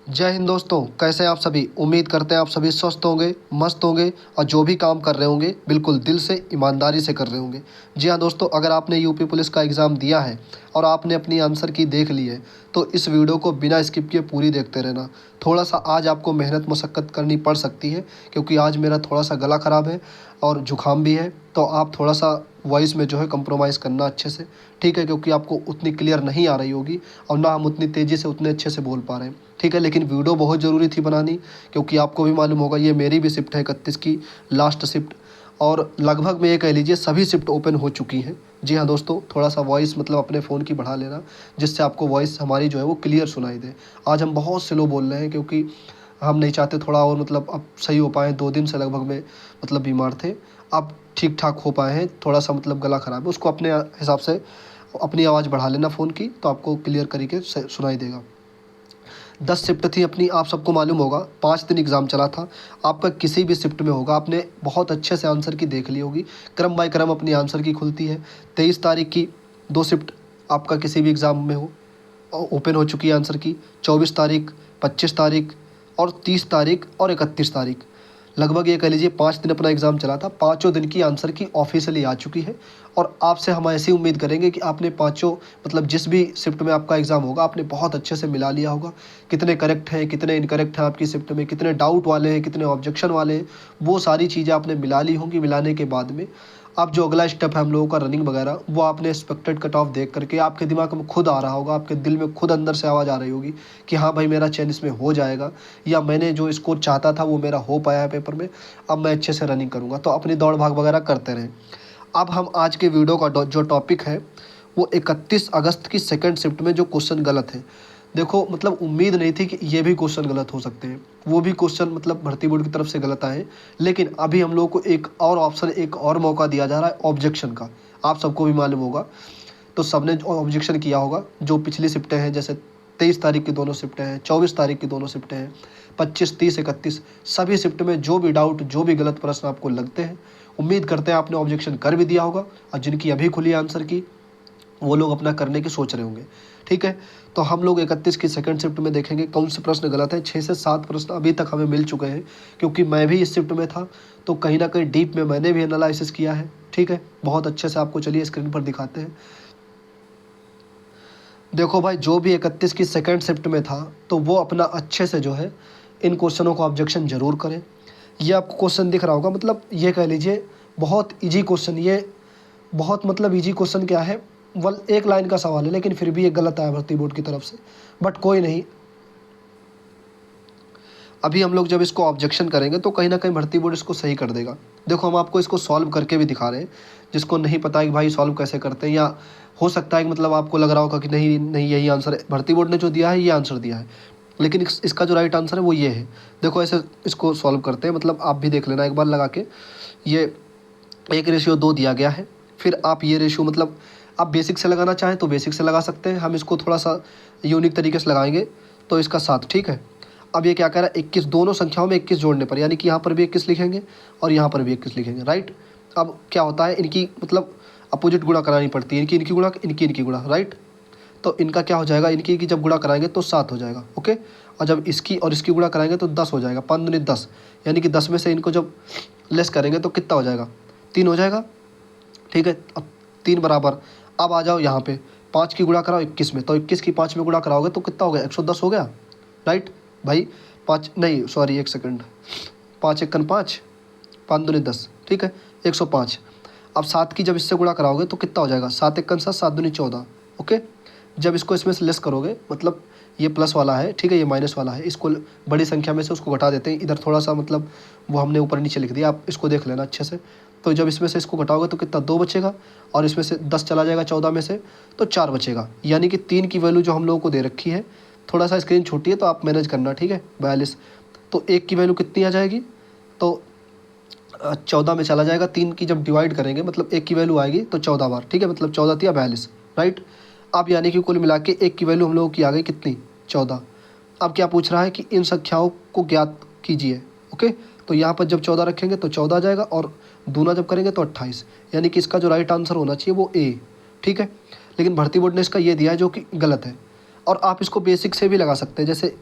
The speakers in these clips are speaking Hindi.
जय हिंद दोस्तों, कैसे हैं आप सभी। उम्मीद करते हैं आप सभी स्वस्थ होंगे, मस्त होंगे और जो भी काम कर रहे होंगे बिल्कुल दिल से ईमानदारी से कर रहे होंगे। जी हाँ दोस्तों, अगर आपने यूपी पुलिस का एग्ज़ाम दिया है और आपने अपनी आंसर की देख ली है तो इस वीडियो को बिना स्किप किए पूरी देखते रहना। थोड़ा सा आज आपको मेहनत मशक्क़त करनी पड़ सकती है क्योंकि आज मेरा थोड़ा सा गला ख़राब है और ज़ुकाम भी है, तो आप थोड़ा सा वॉइस में जो है कंप्रोमाइज़ करना अच्छे से, ठीक है, क्योंकि आपको उतनी क्लियर नहीं आ रही होगी और ना हम उतनी तेज़ी से उतने अच्छे से बोल पा रहे हैं, ठीक है। लेकिन वीडियो बहुत ज़रूरी थी बनानी क्योंकि आपको भी मालूम होगा ये मेरी भी शिफ्ट है 31 की, लास्ट शिफ्ट, और लगभग में ये कह लीजिए सभी शिफ्ट ओपन हो चुकी हैं। जी हाँ दोस्तों, थोड़ा सा वॉइस मतलब अपने फ़ोन की बढ़ा लेना जिससे आपको वॉइस हमारी जो है वो क्लियर सुनाई दे। आज हम बहुत स्लो बोल रहे हैं क्योंकि हम नहीं चाहते थोड़ा और मतलब अब सही हो पाएँ। 2 दिन से लगभग में मतलब बीमार थे, अब ठीक ठाक हो पाए हैं। थोड़ा सा मतलब गला ख़राब है, उसको अपने हिसाब से अपनी आवाज़ बढ़ा लेना फ़ोन की तो आपको क्लियर करके सुनाई देगा। 10 शिफ्ट थी अपनी, आप सबको मालूम होगा 5 दिन एग्ज़ाम चला था। आपका किसी भी शिफ्ट में होगा, आपने बहुत अच्छे से आंसर की देख ली होगी, क्रम बाय क्रम अपनी आंसर की खुलती है। 23 तारीख की 2 शिफ्ट आपका किसी भी एग्ज़ाम में हो ओपन हो चुकी है आंसर की। 24 तारीख, 25 तारीख और 30 तारीख और 31 तारीख, लगभग ये कह लीजिए 5 दिन अपना एग्ज़ाम चला था। पाँचों दिन की आंसर की ऑफिशियली आ चुकी है और आपसे हम ऐसी उम्मीद करेंगे कि आपने पाँचों मतलब जिस भी शिफ्ट में आपका एग्ज़ाम होगा आपने बहुत अच्छे से मिला लिया होगा। कितने करेक्ट हैं, कितने इनकरेक्ट हैं आपकी शिफ्ट में, कितने डाउट वाले हैं, कितने ऑब्जेक्शन वाले हैं, वो सारी चीज़ें आपने मिला ली होंगी। मिलाने के बाद में अब जो अगला स्टेप है हम लोगों का रनिंग वगैरह, वो आपने एक्सपेक्टेड कट ऑफ देख करके आपके दिमाग में खुद आ रहा होगा, आपके दिल में खुद अंदर से आवाज़ आ रही होगी कि हाँ भाई मेरा चयन इसमें हो जाएगा, या मैंने जो स्कोर चाहता था वो मेरा हो पाया है पेपर में, अब मैं अच्छे से रनिंग करूँगा। तो अपनी दौड़ भाग वगैरह करते रहें। अब हम आज के वीडियो का जो टॉपिक है वो 31 अगस्त की सेकंड शिफ्ट में जो क्वेश्चन गलत है। देखो मतलब उम्मीद नहीं थी कि ये भी क्वेश्चन गलत हो सकते हैं, वो भी क्वेश्चन मतलब भर्ती बोर्ड की तरफ से गलत आए, लेकिन अभी हम लोग को एक और ऑप्शन, एक और मौका दिया जा रहा है ऑब्जेक्शन का। आप सबको भी मालूम होगा, तो सबने ऑब्जेक्शन किया होगा। जो पिछली शिफ्टें हैं जैसे 23 तारीख की दोनों शिफ्टें हैं, 24 तारीख की दोनों शिफ्टें हैं, 25, 30, 31, सभी शिफ्ट में जो भी डाउट, जो भी गलत प्रश्न आपको लगते हैं, उम्मीद करते हैं आपने ऑब्जेक्शन कर भी दिया होगा और जिनकी अभी खुली आंसर की वो लोग अपना करने की सोच रहे होंगे, ठीक है। तो हम लोग 31 की सेकंड शिफ्ट में देखेंगे कौन से प्रश्न गलत है। 6 से 7 प्रश्न अभी तक हमें मिल चुके हैं क्योंकि मैं भी इस शिफ्ट में था, तो कहीं ना कहीं डीप में मैंने भी एनालिसिस किया है, ठीक है, बहुत अच्छे से। आपको चलिए स्क्रीन पर दिखाते हैं। देखो भाई, जो भी 31 की सेकंड शिफ्ट में था तो वो अपना अच्छे से जो है इन क्वेश्चनों को ऑब्जेक्शन ज़रूर करें। ये आपको क्वेश्चन दिख रहा होगा, मतलब ये कह लीजिए बहुत इजी क्वेश्चन, ये बहुत मतलब इजी क्वेश्चन क्या है, वल एक लाइन का सवाल है लेकिन फिर भी ये गलत आया भर्ती बोर्ड की तरफ से, बट कोई नहीं। अभी हम लोग जब इसको ऑब्जेक्शन करेंगे तो कहीं ना कहीं भर्ती बोर्ड इसको सही कर देगा। देखो हम आपको इसको सॉल्व करके भी दिखा रहे हैं, जिसको नहीं पता है कि भाई सॉल्व कैसे करते हैं, या हो सकता है कि मतलब आपको लग रहा होगा कि नहीं नहीं यही आंसर है, भर्ती बोर्ड ने जो दिया है ये आंसर दिया है, लेकिन इसका जो राइट आंसर है वो ये है। देखो ऐसे इसको सॉल्व करते हैं, मतलब आप भी देख लेना एक बार लगा के। ये 1:2 दिया गया है, फिर आप ये रेशियो मतलब आप बेसिक से लगाना चाहें तो बेसिक से लगा सकते हैं, हम इसको थोड़ा सा यूनिक तरीके से लगाएंगे तो इसका 7, ठीक है। अब ये क्या कह रहा है, 21, दोनों संख्याओं में 21 जोड़ने पर, यानी कि यहाँ पर भी 21 लिखेंगे और यहाँ पर भी 21 लिखेंगे, राइट। अब क्या होता है, इनकी मतलब अपोजिट गुणा करानी पड़ती है, इनकी इनकी गुणा, इनकी गुणा, राइट। तो इनका क्या हो जाएगा, इनकी की जब गुणा कराएंगे तो 7 हो जाएगा, ओके। और जब इसकी और इसकी गुणा कराएंगे तो 10 हो जाएगा, 5 दूनी 10, यानी कि 10 में से इनको जब लेस करेंगे तो कितना हो जाएगा, 3 हो जाएगा, ठीक है। अब 3 बराबर, अब आ जाओ यहाँ पे 5 की गुणा कराओ 21 में, तो 21 की 5 में गुणा कराओगे तो कितना हो गया, 110 हो गया, राइट भाई। 5 नहीं सॉरी 1 सेकंड, 5 एकन 5, 5 दूनी 10, ठीक है, 105। अब 7 की जब इससे गुणा कराओगे तो कितना हो जाएगा, 7 एकन 7, 7 दूनी 14, ओके। जब इसको इसमें से लेस करोगे, मतलब ये प्लस वाला है, ठीक है, ये माइनस वाला है, इसको बड़ी संख्या में से उसको घटा देते हैं, इधर थोड़ा सा मतलब वो हमने ऊपर नीचे लिख दिया, आप इसको देख लेना अच्छे से। तो जब इसमें से इसको घटाओगे तो कितना, 2 बचेगा, और इसमें से 10 चला जाएगा 14 में से तो 4 बचेगा, यानी कि 3 की वैल्यू जो हम लोगों को दे रखी है, थोड़ा सा स्क्रीन छोटी है तो आप मैनेज करना, ठीक है, 42। तो 1 की वैल्यू कितनी आ जाएगी, तो 14 में चला जाएगा, 3 की जब डिवाइड करेंगे मतलब 1 की वैल्यू आएगी तो 14 बार, ठीक है, मतलब 14 तिया 42, राइट। अब यानी कि कुल मिला के 1 की वैल्यू हम लोगों की आ गई कितनी, 14। अब क्या पूछ रहा है कि इन संख्याओं को ज्ञात कीजिए, ओके। तो यहाँ पर जब 14 रखेंगे तो 14 आ जाएगा, और दूना जब करेंगे तो 28, यानी कि इसका जो राइट आंसर होना चाहिए वो ए, ठीक है। लेकिन भर्ती बोर्ड ने इसका ये दिया है जो कि गलत है। और आप इसको बेसिक से भी लगा सकते हैं। जैसे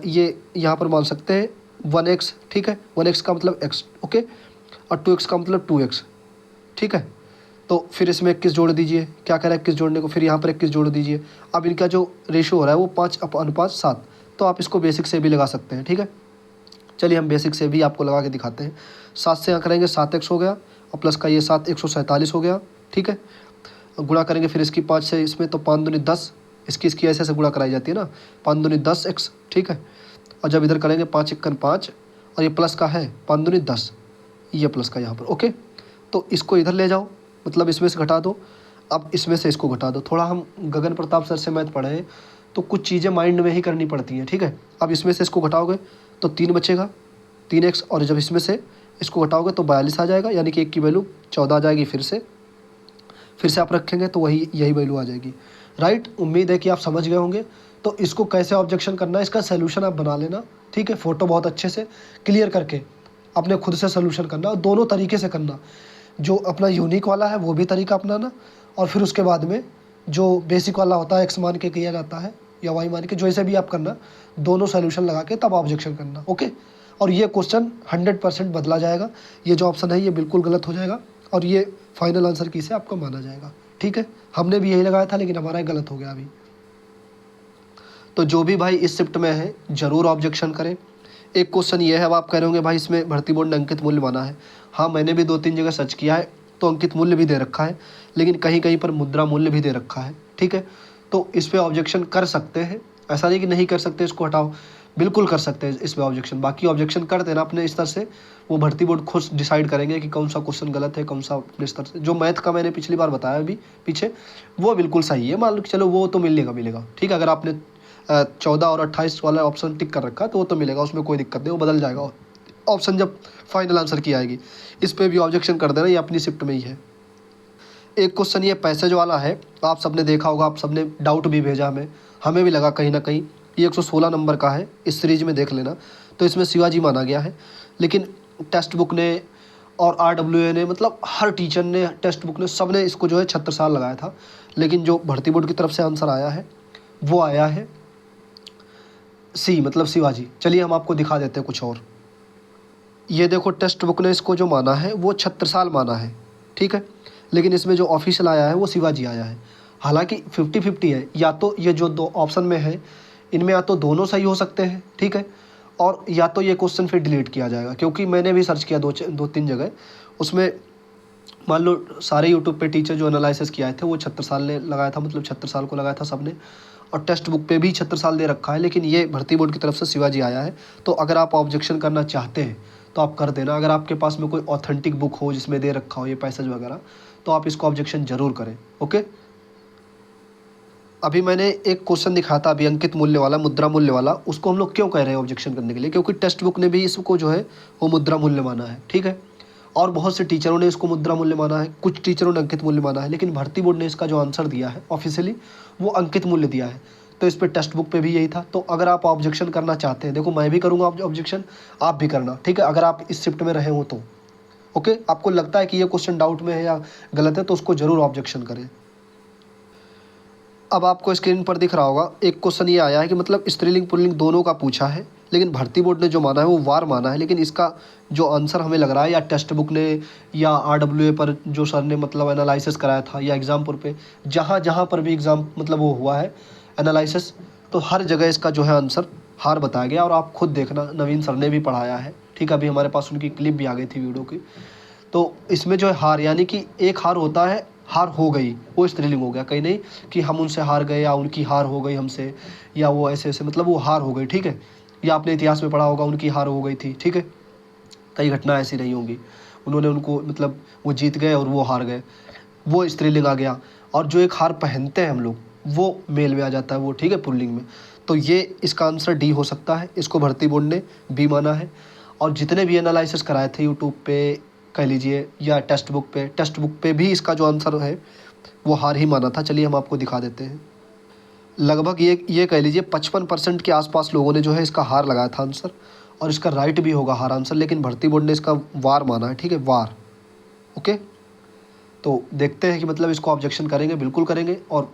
ये यहाँ पर मान सकते हैं 1x, ठीक है, 1x का मतलब x, ओके, और 2x का मतलब 2x, ठीक है। तो फिर इसमें 21 जोड़ दीजिए, क्या कह रहा है 21 जोड़ने को, फिर यहाँ पर 21 जोड़ दीजिए। अब इनका जो रेशो हो रहा है वो 5:7, तो आप इसको बेसिक से भी लगा सकते हैं, ठीक है। चलिए हम बेसिक से भी आपको लगा के दिखाते हैं। 7 से यहाँ करेंगे 7x हो गया, और प्लस का ये 7 147 हो गया, ठीक है। गुणा करेंगे फिर इसकी 5 से इसमें, तो 5 दूनी 10, इसकी ऐसे ऐसे गुणा कराई जाती है ना, 5 दूनी 10x, ठीक है। और जब इधर करेंगे 5 1 5, और ये प्लस का है 5 दूनी 10, ये प्लस का यहाँ पर, ओके। तो इसको इधर ले जाओ, मतलब इसमें से घटा दो, अब इसमें से इसको घटा दो। थोड़ा हम गगन प्रताप सर से मैथ पढ़े हैं तो कुछ चीज़ें माइंड में ही करनी पड़ती हैं, ठीक है। अब इसमें से इसको घटाओगे तो 3 बचेगा, 3x, और जब इसमें से इसको घटाओगे तो 42 आ जाएगा, यानी कि एक की वैल्यू 14 आ जाएगी। फिर से आप रखेंगे तो यही वैल्यू आ जाएगी, राइट। उम्मीद है कि आप समझ गए होंगे। तो इसको कैसे ऑब्जेक्शन करना है, इसका सोल्यूशन आप बना लेना, ठीक है। फ़ोटो बहुत अच्छे से क्लियर करके अपने खुद से सोल्यूशन करना, और दोनों तरीके से करना। जो अपना यूनिक वाला है वो भी तरीका अपनाना, और फिर उसके बाद में जो बेसिक वाला होता है x मान के किया जाता है या y मान के, जैसे भी आप करना, दोनों सोल्यूशन लगा के तब ऑब्जेक्शन करना, ओके। और ये क्वेश्चन 100% बदला जाएगा। ये जो ऑप्शन है ये बिल्कुल गलत हो जाएगा, और ये फाइनल आंसर की से आपका माना जाएगा, ठीक है। हमने भी यही लगाया था लेकिन हमारा गलत हो गया अभी। तो जो भी भाई इस शिफ्ट में है ज़रूर ऑब्जेक्शन करें। एक क्वेश्चन ये है, अब आप कह रहे होंगे भाई इसमें भर्ती बोर्ड ने अंकित मूल्य माना है। हाँ, मैंने भी 2-3 जगह सर्च किया है तो अंकित मूल्य भी दे रखा है, लेकिन कहीं कहीं पर मुद्रा मूल्य भी दे रखा है, ठीक है। तो इस पर ऑब्जेक्शन कर सकते हैं, ऐसा नहीं कि नहीं कर सकते, इसको हटाओ, बिल्कुल कर सकते हैं इस पर ऑब्जेक्शन। बाकी ऑब्जेक्शन कर देना अपने स्तर से, वो भर्ती बोर्ड खुद डिसाइड करेंगे कि कौन सा क्वेश्चन गलत है, कौन सा अपने स्तर से। जो मैथ का मैंने पिछली बार बताया अभी पीछे, वो बिल्कुल सही है, मान लो चलो वो तो मिलेगा, ठीक है। अगर आपने 14 और 28 वाला ऑप्शन टिक कर रखा तो वो तो मिलेगा, उसमें कोई दिक्कत नहीं, वो बदल जाएगा ऑप्शन जब फाइनल आंसर की आएगी। इस पर भी ऑब्जेक्शन कर देना, ये अपनी शिफ्ट में ही है। एक क्वेश्चन ये पैसेज वाला है, आप सबने देखा होगा, आप सबने डाउट भी भेजा हमें भी लगा कहीं ना कहीं। ये 116 नंबर का है, इस सीरीज में देख लेना। तो इसमें शिवाजी माना गया है, लेकिन टेक्स्ट बुक ने और RWA ने, मतलब हर टीचर ने, टेक्स्ट बुक ने, सब ने इसको जो है छत्रसाल लगाया था। लेकिन जो भर्ती बोर्ड की तरफ से आंसर आया है वो आया है सी, मतलब शिवाजी। चलिए हम आपको दिखा देते हैं कुछ और। ये देखो, टेक्स्ट बुक ने इसको जो माना है वो छत्रसाल माना है, ठीक है। लेकिन इसमें जो ऑफिशियल आया है वो शिवाजी आया है। हालांकि 50-50 है, या तो ये जो दो ऑप्शन में है इनमें या तो दोनों सही हो सकते हैं, ठीक है, और या तो ये क्वेश्चन फिर डिलीट किया जाएगा। क्योंकि मैंने भी सर्च किया 2-3 जगह, उसमें मान लो सारे यूट्यूब पे टीचर जो एनालिसिस किया थे वो छत्रसाल ने लगाया था, मतलब छत्रसाल को लगाया था सबने, और टेक्स्ट बुक पे भी छत्रसाल दे रखा है, लेकिन ये भर्ती बोर्ड की तरफ से शिवाजी आया है। तो अगर आप ऑब्जेक्शन करना चाहते हैं तो आप कर देना। अगर आपके पास में कोई ऑथेंटिक बुक हो जिसमें दे रखा हो ये पैसेज वगैरह, तो आप इसको ऑब्जेक्शन ज़रूर करें, ओके। अभी मैंने एक क्वेश्चन दिखाया था अभी, अंकित मूल्य वाला, मुद्रा मूल्य वाला, उसको हम लोग क्यों कह रहे हैं ऑब्जेक्शन करने के लिए, क्योंकि टेक्स्ट बुक ने भी इसको जो है वो मुद्रा मूल्य माना है, ठीक है। और बहुत से टीचरों ने इसको मुद्रा मूल्य माना है, कुछ टीचरों ने अंकित मूल्य माना है, लेकिन भर्ती बोर्ड ने इसका जो आंसर दिया है ऑफिशियली वो अंकित मूल्य दिया है। तो इस पर टेक्स्ट बुक पे भी यही था। तो अगर आप ऑब्जेक्शन करना चाहते हैं, देखो मैं भी करूँगा ऑब्जेक्शन, आप भी करना, ठीक है। अगर आप इस शिफ्ट में रहे हो तो ओके, आपको लगता है कि ये क्वेश्चन डाउट में है या गलत है तो उसको ज़रूर ऑब्जेक्शन करें। अब आपको स्क्रीन पर दिख रहा होगा एक क्वेश्चन ये आया है कि मतलब स्त्रीलिंग पुल्लिंग दोनों का पूछा है, लेकिन भर्ती बोर्ड ने जो माना है वो वार माना है। लेकिन इसका जो आंसर हमें लग रहा है, या टेक्स्ट बुक ने या RWA पर जो सर ने मतलब एनालिसिस कराया था, या एग्जामपुर पे जहाँ जहाँ पर भी एग्ज़ाम मतलब वो हुआ है एनालिसिस, तो हर जगह इसका जो है आंसर हार बताया गया। और आप खुद देखना, नवीन सर ने भी पढ़ाया है, ठीक है। अभी हमारे पास उनकी क्लिप भी आ गई थी वीडियो की। तो इसमें जो है हार, यानी कि एक हार होता है, हार हो गई, वो स्त्रीलिंग हो गया, कहीं नहीं कि हम उनसे हार गए या उनकी हार हो गई हमसे, या वो ऐसे ऐसे, मतलब वो हार हो गई, ठीक है। या आपने इतिहास में पढ़ा होगा उनकी हार हो गई थी, ठीक है। कई घटना ऐसी नहीं होंगी, उन्होंने उनको मतलब वो जीत गए और वो हार गए, वो स्त्रीलिंग आ गया। और जो एक हार पहनते हैं हम लोग वो मेल में आ जाता है वो, ठीक है, पुल्लिंग में। तो ये इसका आंसर डी हो सकता है, इसको भर्ती बोर्ड ने बी माना है। और जितने भी एनालिसिस कराए थे यूट्यूब पे कह लीजिए या टेक्स्ट बुक पे भी इसका जो आंसर है वो हार ही माना था। चलिए हम आपको दिखा देते हैं। लगभग ये कह लीजिए 55% के आसपास लोगों ने जो है इसका हार लगाया था आंसर, और इसका राइट भी होगा हार आंसर, लेकिन भर्ती बोर्ड ने इसका वार माना है, ठीक है, वार, ओके। तो देखते हैं कि मतलब इसको ऑब्जेक्शन करेंगे, बिल्कुल करेंगे। और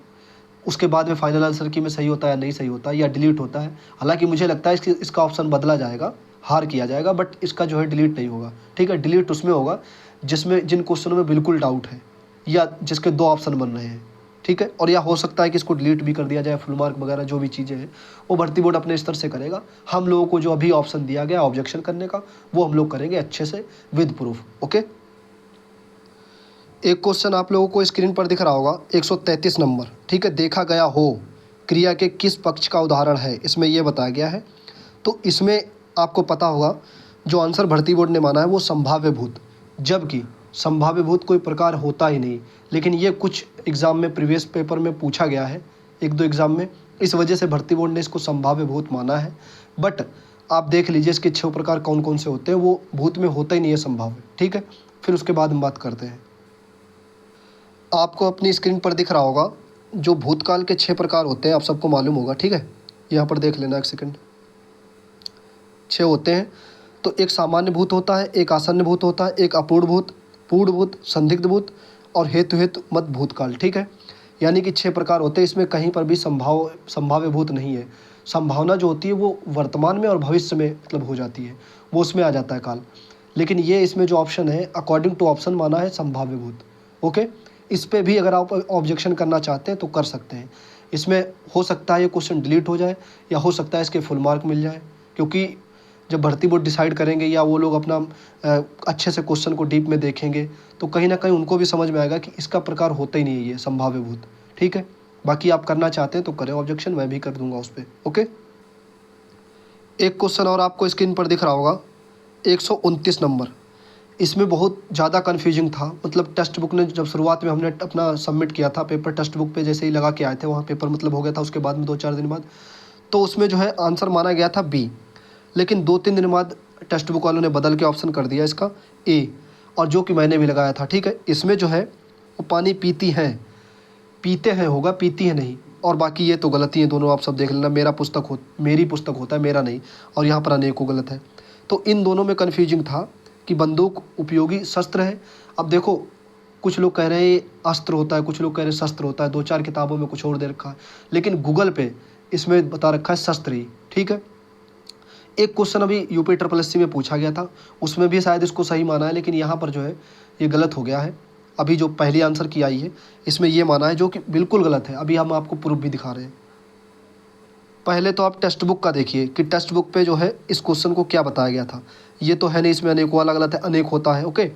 उसके बाद में फाइनल आंसर की में सही होता है या नहीं सही होता है या डिलीट होता है। हालांकि मुझे लगता है इसका ऑप्शन बदला जाएगा, हार किया जाएगा, बट इसका जो है डिलीट नहीं होगा। ठीक है, डिलीट उसमें होगा जिन क्वेश्चनों में बिल्कुल डाउट है या जिसके 2 ऑप्शन बन रहे हैं। ठीक है, और या हो सकता है कि इसको डिलीट भी कर दिया जाए, फुल मार्क वगैरह जो भी चीज़ें हैं वो भर्ती बोर्ड अपने स्तर से करेगा। हम लोगों को जो अभी ऑप्शन दिया गया ऑब्जेक्शन करने का, वो हम लोग करेंगे अच्छे से विद प्रूफ। ओके, एक क्वेश्चन आप लोगों को स्क्रीन पर दिख रहा होगा 133 नंबर। ठीक है, देखा गया हो क्रिया के किस पक्ष का उदाहरण है, इसमें यह बताया गया है। तो इसमें आपको पता होगा जो आंसर भर्ती बोर्ड ने माना है वो संभाव्य भूत, जबकि संभाव्य भूत कोई प्रकार होता ही नहीं। लेकिन ये कुछ एग्ज़ाम में प्रीवियस पेपर में पूछा गया है, 1-2 एग्ज़ाम में, इस वजह से भर्ती बोर्ड ने इसको संभाव्य भूत माना है। बट आप देख लीजिए इसके 6 प्रकार कौन कौन से होते हैं, वो भूत में होता ही नहीं है संभाव्य। ठीक है, फिर उसके बाद हम बात करते हैं। आपको अपनी स्क्रीन पर दिख रहा होगा जो भूतकाल के 6 प्रकार होते हैं, आप सबको मालूम होगा। ठीक है, यहाँ पर देख लेना एक सेकंड। 6 होते हैं। तो एक सामान्य भूत होता है, एक आसन्न भूत होता है, एक अपूर्ण भूत, पूर्ण भूत, संदिग्ध भूत और हेतु मत भूतकाल। ठीक है, यानी कि 6 प्रकार होते हैं। इसमें कहीं पर भी संभाव्य भूत नहीं है। संभावना जो होती है वो वर्तमान में और भविष्य में मतलब हो जाती है, वो उसमें आ जाता है काल। लेकिन ये इसमें जो ऑप्शन है अकॉर्डिंग टू ऑप्शन माना है संभाव्य भूत। ओके, इस पे भी अगर आप ऑब्जेक्शन करना चाहते हैं तो कर सकते हैं। इसमें हो सकता है ये क्वेश्चन डिलीट हो जाए या हो सकता है इसके फुल मार्क मिल जाए, क्योंकि जब भर्ती बोर्ड डिसाइड करेंगे या वो लोग अपना अच्छे से क्वेश्चन को डीप में देखेंगे तो कहीं ना कहीं उनको भी समझ में आएगा कि इसका प्रकार होता ही नहीं है ये संभाव्य भूत। ठीक है, बाकी आप करना चाहते हैं तो करें ऑब्जेक्शन, मैं भी कर दूंगा उस पर। ओके, एक क्वेश्चन और आपको स्क्रीन पर दिख रहा होगा 129 नंबर। इसमें बहुत ज़्यादा कन्फ्यूजिंग था, मतलब टेक्स्ट बुक ने जब शुरुआत में हमने अपना सबमिट किया था पेपर, टेक्स्ट बुक पे जैसे ही लगा के आए थे वहाँ पेपर मतलब हो गया था, उसके बाद में 2-4 दिन बाद तो उसमें जो है आंसर माना गया था बी। लेकिन 2-3 दिन बाद टेक्स्ट बुक वालों ने बदल के ऑप्शन कर दिया इसका ए, और जो कि मैंने भी लगाया था। ठीक है, इसमें जो है वो पानी पीती हैं, पीते हैं होगा, पीती है नहीं, और बाकी ये तो गलती है दोनों, आप सब देख लेना। मेरी पुस्तक होता है, मेरा नहीं, और यहाँ पर अनेकों गलत है। तो इन दोनों में कन्फ्यूजिंग था कि बंदूक उपयोगी शस्त्र है। अब देखो कुछ लोग कह रहे हैं अस्त्र होता है, कुछ लोग कह रहे हैं शस्त्र होता है, 2-4 किताबों में कुछ और दे रखा है, लेकिन गूगल पे इसमें बता रखा है शस्त्र ही। ठीक है, एक क्वेश्चन अभी यूपी SSSC में पूछा गया था, उसमें भी शायद इसको सही माना है, लेकिन यहाँ पर जो है ये गलत हो गया है। अभी जो पहली आंसर की आई है इसमें ये माना है, जो कि बिल्कुल गलत है। अभी हम आपको प्रूफ भी दिखा रहे हैं। पहले तो आप टेक्स्ट बुक का देखिए कि टेक्स्ट बुक पे जो है इस क्वेश्चन को क्या बताया गया था। ये तो है नहीं, इसमें अनेक वाला गलत है, अनेक होता है। ओके,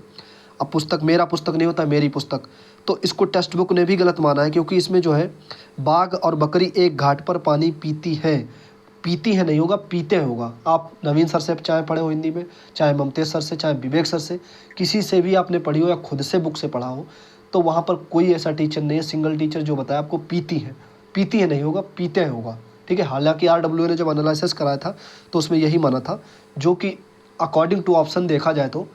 अब पुस्तक मेरा पुस्तक नहीं होता, मेरी पुस्तक, तो इसको टेक्स्ट बुक ने भी गलत माना है, क्योंकि इसमें जो है बाघ और बकरी एक घाट पर पानी पीती है, पीती है नहीं होगा, पीते हैं होगा। आप नवीन सर से चाहे पढ़े हो हिंदी में, चाहे ममतेज सर से, चाहे विवेक सर से, किसी से भी आपने पढ़ी हो या खुद से बुक से पढ़ा हो, तो वहाँ पर कोई ऐसा टीचर नहीं है, सिंगल टीचर जो बताया आपको पीती है नहीं होगा, पीते हैं होगा। ठीक है, हालांकि RWA ने जब एनालिसिस कराया था तो उसमें यही माना था, जो कि अकॉर्डिंग टू ऑप्शन देखा जाए तो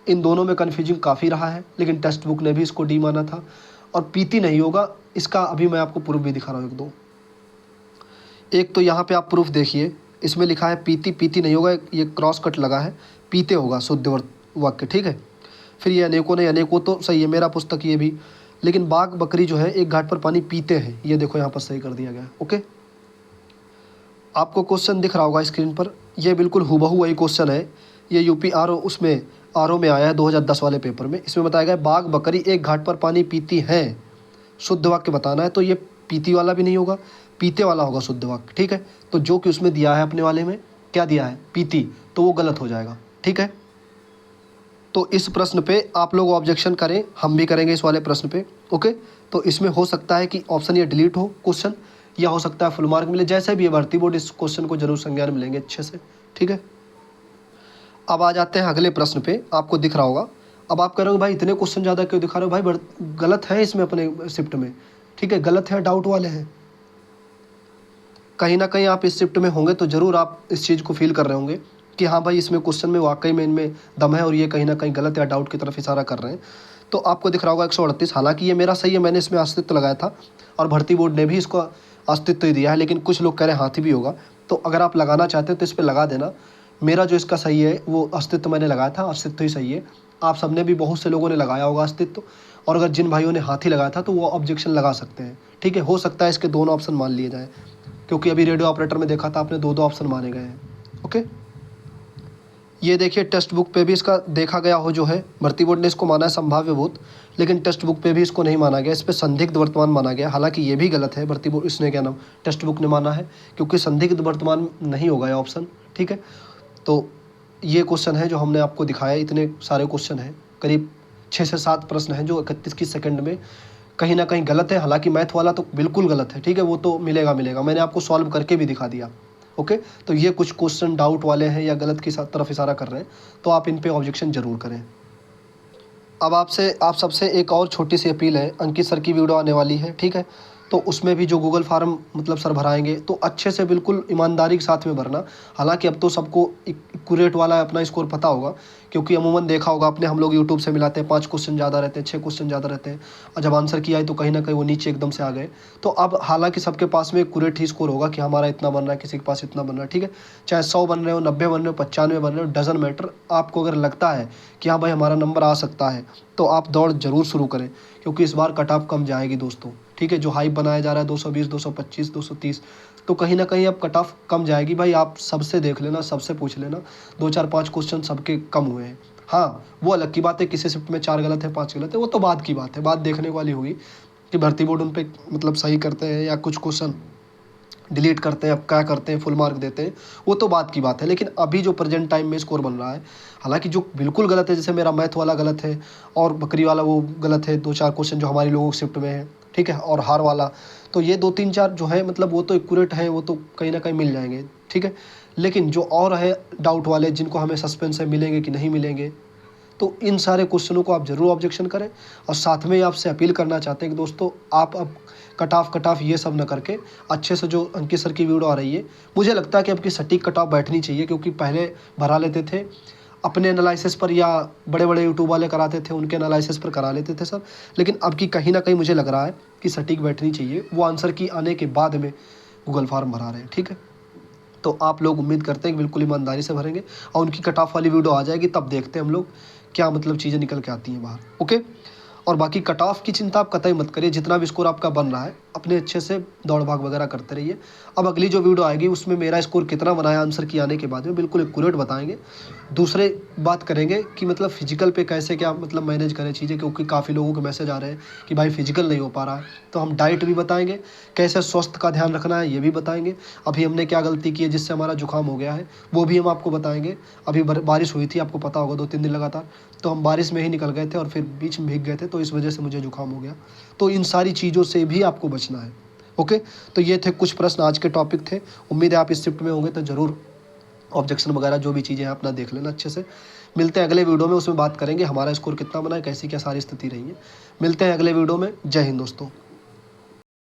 इन दोनों में कन्फ्यूजिंग काफ़ी रहा है, लेकिन टेक्स्ट बुक ने भी इसको डी माना था। और पीती नहीं होगा, इसका अभी मैं आपको प्रूफ भी दिखा रहा हूँ 1-2। एक तो यहाँ पे आप प्रूफ देखिए, इसमें लिखा है पीती नहीं होगा, ये क्रॉस कट लगा है, पीते होगा शुद्ध वाक्य। ठीक है, फिर ये अनेकों नहीं, अनेकों तो सही है, मेरा पुस्तक ये भी, लेकिन बाघ बकरी जो है एक घाट पर पानी पीते हैं, ये देखो यहाँ पर सही कर दिया गया। ओके, आपको क्वेश्चन दिख रहा होगा स्क्रीन पर, ये बिल्कुल हूबहू वही क्वेश्चन है। ये UP RO उसमें RO में आया है 2010 वाले पेपर में। इसमें बताया गया बाघ बकरी एक घाट पर पानी पीती हैं, शुद्ध वाक्य बताना है। तो ये पीती वाला भी नहीं होगा, पीते वाला होगा शुद्ध वाक्य। ठीक है, तो जो कि उसमें दिया है अपने वाले में क्या दिया है, पीती, तो वो गलत हो जाएगा। ठीक है, तो इस प्रश्न पे आप लोग ऑब्जेक्शन करें, हम भी करेंगे इस वाले प्रश्न पे। ओके, तो इसमें हो सकता है कि ऑप्शन ये डिलीट हो क्वेश्चन, या हो सकता है फुल मार्क मिले, जैसे भी है भर्ती बोर्ड इस क्वेश्चन को जरूर संज्ञान मिलेंगे अच्छे से। ठीक है, अब आ जाते हैं अगले प्रश्न पे। आपको दिख रहा होगा, अब आप कह रहे हो भाई इतने क्वेश्चन ज़्यादा क्यों दिखा रहे हो भाई, गलत है इसमें अपने शिफ्ट में। ठीक है, गलत है, डाउट वाले हैं। कहीं ना कहीं आप इस शिफ्ट में होंगे तो ज़रूर आप इस चीज़ को फील कर रहे होंगे कि हाँ भाई इसमें क्वेश्चन में वाकई में इनमें दम है और ये कहीं ना कहीं गलत या डाउट की तरफ इशारा कर रहे हैं। तो आपको दिख रहा होगा 138, हालांकि ये मेरा सही है, मैंने इसमें अस्तित्व लगाया था और भर्ती बोर्ड ने भी इसको अस्तित्व ही दिया है, लेकिन कुछ लोग कह रहे हैं हाथी भी होगा। तो अगर आप लगाना चाहते हैं तो इस पर लगा देना। मेरा जो इसका सही है वो अस्तित्व मैंने लगाया था, अस्तित्व ही सही है। आप सबने भी, बहुत से लोगों ने लगाया होगा अस्तित्व, और अगर जिन भाइयों ने हाथी लगाया था तो वो ऑब्जेक्शन लगा सकते हैं, ठीक है। हो सकता है इसके दोनों ऑप्शन मान लिए जाए, क्योंकि अभी रेडियो ऑपरेटर में देखा था आपने दो दो ऑप्शन माने गए हैं। ओके, ये देखिए टेक्स्ट बुक पे भी इसका देखा गया हो जो है, भर्ती बोर्ड ने इसको माना है संभाव्य भूत, लेकिन टेक्स्ट बुक पे भी इसको नहीं माना गया, इस पर संदिग्ध वर्तमान माना गया। हालांकि ये भी गलत है, भर्ती बोर्ड इसने क्या नाम टेक्स्ट बुक ने माना है, क्योंकि संदिग्ध वर्तमान नहीं होगा ये ऑप्शन, ठीक है। तो ये क्वेश्चन है जो हमने आपको दिखाया, इतने सारे क्वेश्चन हैं, करीब 6 से 7 प्रश्न हैं जो 31 सेकंड में कहीं ना कहीं गलत है। हालांकि मैथ वाला तो बिल्कुल गलत है, ठीक है, वो तो मिलेगा, मैंने आपको सॉल्व करके भी दिखा दिया। ओके, तो ये कुछ क्वेश्चन डाउट वाले हैं या गलत की तरफ इशारा कर रहे हैं, तो आप इन पे ऑब्जेक्शन जरूर करें। अब आप सबसे एक और छोटी सी अपील है, अंकित सर की वीडियो आने वाली है, ठीक है, तो उसमें भी जो गूगल फार्म मतलब सर भराएंगे तो अच्छे से बिल्कुल ईमानदारी के साथ में भरना। हालांकि अब तो सबको एक्यूरेट वाला अपना स्कोर पता होगा, क्योंकि अमूमन देखा होगा आपने, हम लोग यूट्यूब से मिलाते हैं, 5 क्वेश्चन ज़्यादा रहते हैं, 6 क्वेश्चन ज़्यादा रहते हैं, और जब आंसर किया है तो कहीं ना कहीं वो नीचे एकदम से आ गए। तो अब हालांकि सबके पास में एक्यूरेट ही स्कोर होगा कि हमारा इतना बन रहा है, किसी के पास इतना बन रहा है, ठीक है, चाहे 100 बन रहे हो, 90 बन रहे हो, 95 बन रहे हो, डजन मैटर। आपको अगर लगता है कि हाँ भाई हमारा नंबर आ सकता है, तो आप दौड़ जरूर शुरू करें, क्योंकि इस बार कट ऑफ कम जाएगी दोस्तों, ठीक है। जो हाइप बनाया जा रहा है 220, 225, 230, तो कहीं ना कहीं अब कट ऑफ कम जाएगी भाई। आप सबसे देख लेना, सबसे पूछ लेना, 2 4 5 क्वेश्चन सबके कम हुए हैं। हाँ, वो अलग की बात है, किसी शिफ्ट में 4 गलत है, 5 गलत है, वो तो बात की बात है, बात देखने वाली होगी कि भर्ती बोर्ड उन पे मतलब सही करते हैं या कुछ क्वेश्चन डिलीट करते हैं, अब क्या करते हैं, फुल मार्क देते हैं, वो तो बात की बात है। लेकिन अभी जो प्रेजेंट टाइम में स्कोर बन रहा है, हालांकि जो बिल्कुल गलत है, जैसे मेरा मैथ वाला गलत है और बकरी वाला वो गलत है, 2 4 क्वेश्चन जो हमारी लोगों की शिफ्ट में है, ठीक है, और हार वाला, तो ये 2 3 4 जो है मतलब वो तो एक्यूरेट है, वो तो कहीं ना कहीं मिल जाएंगे, ठीक है। लेकिन जो और है डाउट वाले, जिनको हमें सस्पेंस है मिलेंगे कि नहीं मिलेंगे, तो इन सारे क्वेश्चनों को आप ज़रूर ऑब्जेक्शन करें। और साथ में आपसे अपील करना चाहते हैं कि दोस्तों आप अब कट ऑफ ये सब न करके अच्छे से, जो अंकित सर की वीडियो आ रही है, मुझे लगता है कि आपकी सटीक कट ऑफ बैठनी चाहिए, क्योंकि पहले भरा लेते थे अपने एनालिसिस पर, या बड़े बड़े यूट्यूब वाले कराते थे उनके एनालिसिस पर करा लेते थे सर। लेकिन अब की कहीं ना कहीं मुझे लग रहा है कि सटीक बैठनी चाहिए, वो आंसर की आने के बाद में गूगल फॉर्म भरा रहे हैं, ठीक है। तो आप लोग उम्मीद करते हैं कि बिल्कुल ईमानदारी से भरेंगे, और उनकी कट ऑफ वाली वीडियो आ जाएगी, तब देखते हैं हम लोग क्या मतलब चीज़ें निकल के आती हैं बाहर। ओके, और बाकी कट ऑफ की चिंता आप कतई मत करिए, जितना भी स्कोर आपका बन रहा है अपने अच्छे से दौड़ भाग वगैरह करते रहिए। अब अगली जो वीडियो आएगी उसमें मेरा स्कोर कितना बना है आंसर की आने के बाद में बिल्कुल एक्यूरेट बताएंगे। दूसरे बात करेंगे कि मतलब फिजिकल पे कैसे क्या मतलब मैनेज करें चीज़ें, क्योंकि काफ़ी लोगों के मैसेज आ रहे हैं कि भाई फिजिकल नहीं हो पा रहा है, तो हम डाइट भी बताएंगे, कैसे स्वास्थ्य का ध्यान रखना है ये भी बताएंगे। अभी हमने क्या गलती की है जिससे हमारा जुकाम हो गया है वो भी हम आपको बताएंगे। अभी बारिश हुई थी, आपको पता होगा 2 3 दिन लगातार, तो हम बारिश में ही निकल गए थे और फिर बीच में भीग गए थे, तो इस वजह से मुझे जुकाम हो गया। तो इन सारी चीज़ों से भी आपको बचना है। ओके, तो ये थे कुछ प्रश्न आज के टॉपिक थे। उम्मीद है आप इस शिफ्ट में होंगे तो ज़रूर ऑब्जेक्शन वगैरह जो भी चीज़ें हैं अपना देख लेना अच्छे से। मिलते हैं अगले वीडियो में, उसमें बात करेंगे हमारा स्कोर कितना बना है, कैसी क्या सारी स्थिति रही है। मिलते हैं अगले वीडियो में। जय हिंद दोस्तों।